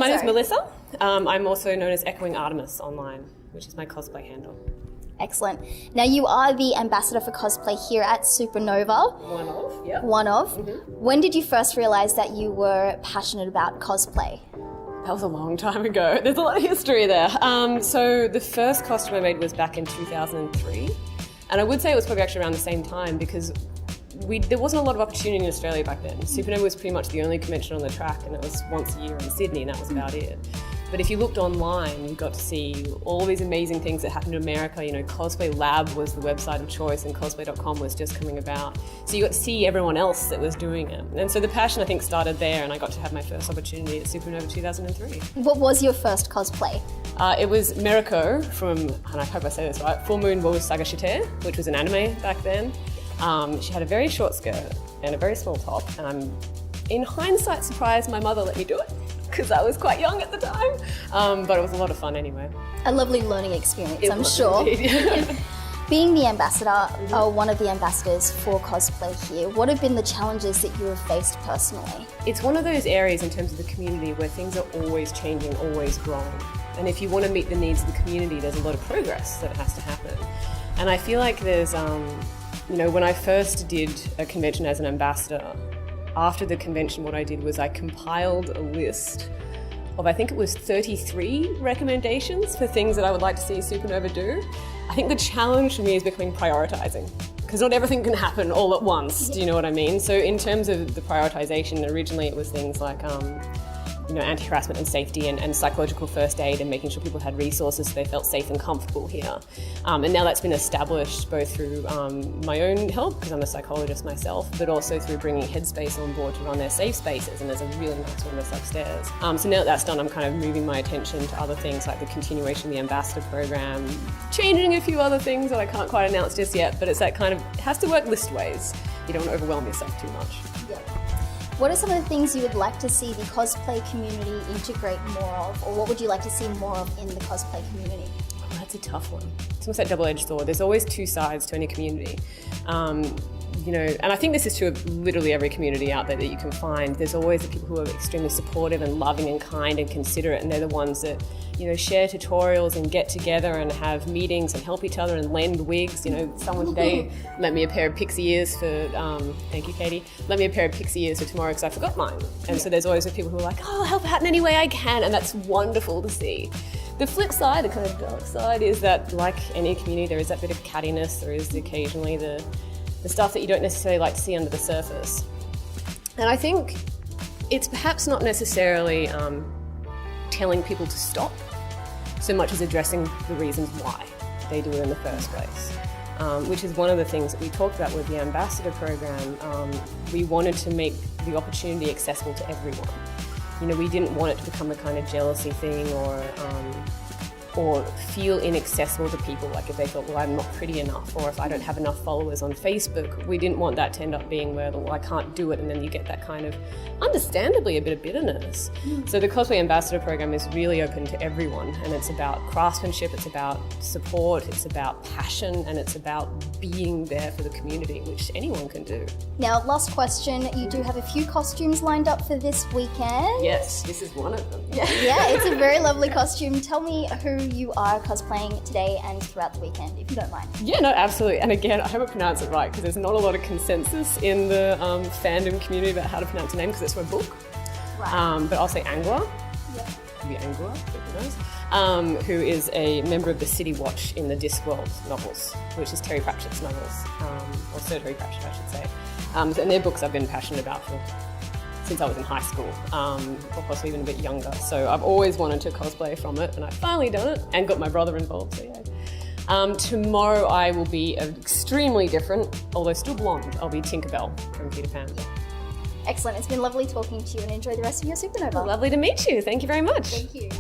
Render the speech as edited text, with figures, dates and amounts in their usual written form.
my name is Melissa. I'm also known as Echoing Artemis online, which is my cosplay handle. Excellent. Now, you are the ambassador for cosplay here at Supanova. One of, yeah. One of. Mm-hmm. When did you first realise that you were passionate about cosplay? That was a long time ago. There's a lot of history there. So the first costume I made was back in 2003. And I would say it was probably actually around the same time because there wasn't a lot of opportunity in Australia back then. Supanova was pretty much the only convention on the track, and it was once a year in Sydney, and that was about it. But if you looked online, you got to see all these amazing things that happened in America. You know, Cosplay Lab was the website of choice, and cosplay.com was just coming about. So you got to see everyone else that was doing it. And so the passion, I think, started there, and I got to have my first opportunity at Supanova 2003. What was your first cosplay? It was Meriko from, and I hope I say this right, Full Moon wo Sagashite, which was an anime back then. She had a very short skirt and a very small top, and I'm, in hindsight, surprised my mother let me do it because I was quite young at the time, but it was a lot of fun anyway. A lovely learning experience, I'm sure. Being the ambassador, or one of the ambassadors for cosplay here, what have been the challenges that you have faced personally? It's one of those areas in terms of the community where things are always changing, always growing. And if you want to meet the needs of the community, there's a lot of progress that has to happen. And I feel like there's, you know, when I first did a convention as an ambassador, after the convention what I did was I compiled a list of, I think it was 33 recommendations for things that I would like to see Supanova do. I think the challenge for me is becoming prioritizing, because not everything can happen all at once, do you know what I mean? So in terms of the prioritization, originally it was things like you know, anti-harassment and safety and psychological first aid and making sure people had resources so they felt safe and comfortable here. And now that's been established both through my own help, because I'm a psychologist myself, but also through bringing Headspace on board to run their safe spaces, and there's a really nice one that's upstairs. So now that that's done, I'm kind of moving my attention to other things like the continuation of the ambassador program, changing a few other things that I can't quite announce just yet, but it's that kind of, it has to work listways. You don't want to overwhelm yourself too much. Yeah. What are some of the things you would like to see the cosplay community integrate more of, or what would you like to see more of in the cosplay community? Oh, that's a tough one. It's almost that double-edged sword. There's always two sides to any community. You know, and I think this is true of literally every community out there that you can find. There's always the people who are extremely supportive and loving and kind and considerate, and they're the ones that, you know, share tutorials and get together and have meetings and help each other and lend wigs. You know, someone today lent me a pair of pixie ears for, thank you, Katie, lent me a pair of pixie ears for tomorrow because I forgot mine. And so there's always the people who are like, oh, I'll help out in any way I can, and that's wonderful to see. The flip side, the kind of dark side, is that like any community, there is that bit of cattiness, there is occasionally the stuff that you don't necessarily like to see under the surface. And I think it's perhaps not necessarily telling people to stop so much as addressing the reasons why they do it in the first place, which is one of the things that we talked about with the ambassador program. We wanted to make the opportunity accessible to everyone. You know, we didn't want it to become a kind of jealousy thing or feel inaccessible to people, like if they thought, well, I'm not pretty enough, or if I don't have enough followers on Facebook. We didn't want that to end up being where, well, I can't do it, and then you get that kind of, understandably, a bit of bitterness. So the Cosplay Ambassador program is really open to everyone, and it's about craftsmanship, it's about support, it's about passion, and it's about being there for the community, which anyone can do. Now, last question, you do have a few costumes lined up for this weekend. Yes, this is one of them. Yeah, it's a very lovely costume. Tell me who you are cosplaying today and throughout the weekend, if you don't mind. Yeah, no, absolutely. And again, I hope I pronounce it right, because there's not a lot of consensus in the fandom community about how to pronounce a name, because it's from a book. Right. But I'll say Angua. Yep. Could be Angua, who knows. Who is a member of the City Watch in the Discworld novels, which is Terry Pratchett's novels, or Sir Terry Pratchett, I should say. And they're books I've been passionate about since I was in high school, or possibly even a bit younger. So I've always wanted to cosplay from it, and I've finally done it and got my brother involved, so yeah. Tomorrow I will be extremely different, although still blonde. I'll be Tinkerbell from Peter Pan. Excellent. It's been lovely talking to you, and enjoy the rest of your Supanova. Lovely to meet you. Thank you very much. Thank you.